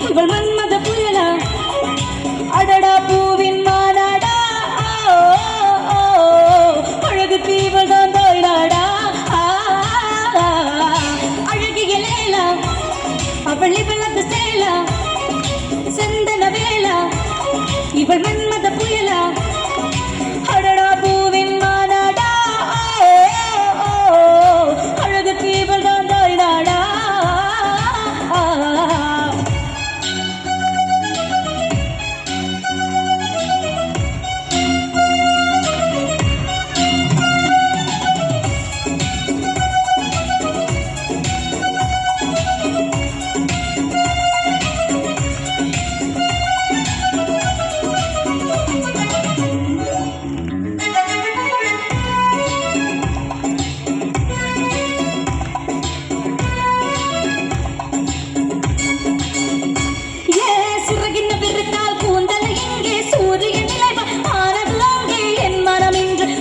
இவள் மன்மத புயலா அடடா பூவின் மாநாடா அழகு தீவள் தான் தாய்நாடா அழகிய லேலா அவள் இவள் அந்த சேலா சந்தன வேளா இவள் மன்மத புயலா அடடா பூவின் மாநாடா அழகு தீவள் தான் தாய்நாடா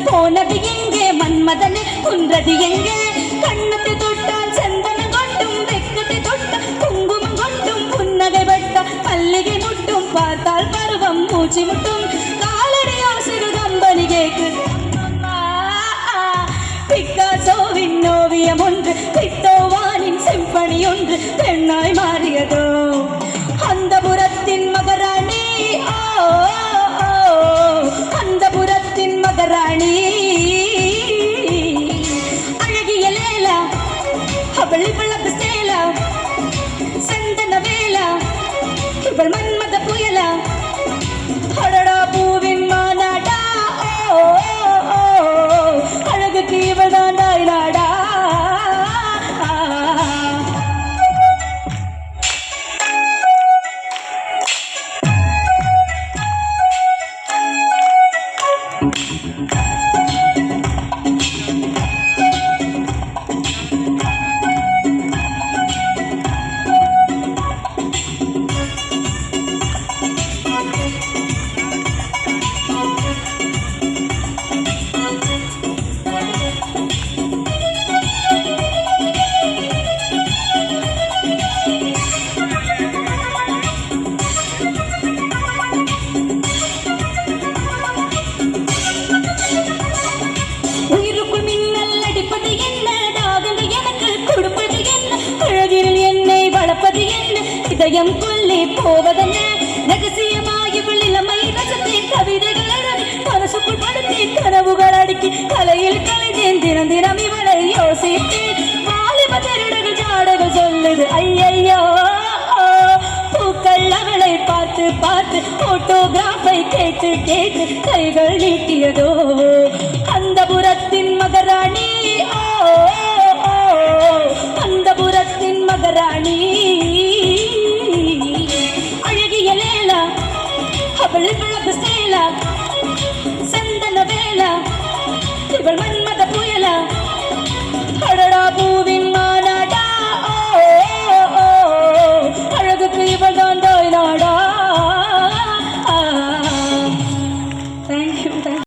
போனது எங்கே மன்மதனே குன்றது எங்கே கண்ணத்தை தொட்டால் சந்தனம் கொட்டும் வெக்கத்தை தொட்டால் குங்குமம் கொட்டும் புன்னகை வட்டால் மல்லிகை முட்டும் பார்த்தால் பருவம் மூச்சு முட்டும் காலடி ஆசிறு கம்பனி கேக்கு பிக்காசோவின் ஓவியம் ஒன்று பித்தோவானின் சிம்பனி ஒன்று பெண்ணாய் மாறியதோ அந்த புறத்தின் மகராணி அந்த புறத்தின் மகராணி அழகிய லேலா அவள் இவள் அந்த சேலா சந்தன வேளா இவள் மன்மத புயலா அடடா பூவின் மாநாடா அழகுக்கு இவள் தான் தாய்நாடா இதயம் கொல்லி போவதென்ன ரகசியமாய் இவள் இளமை ரசத்தின் கவிதைகள் அழகி மனசுக்குள் படுத்தி கனவுகள் அடுக்கி கலையில் கலைந்தேன் தினம் தினம் இவளை யோசித்தேன் வாலிப திருடர்கள் ஜாடகள் சொல்லுது ஐயையோ பூக்கள் அவளை பார்த்து பார்த்து போட்டோகிராஃபை கேட்டு கேட்டு கைகள் நீட்டியதோ அந்த புறத்தின் மகராணி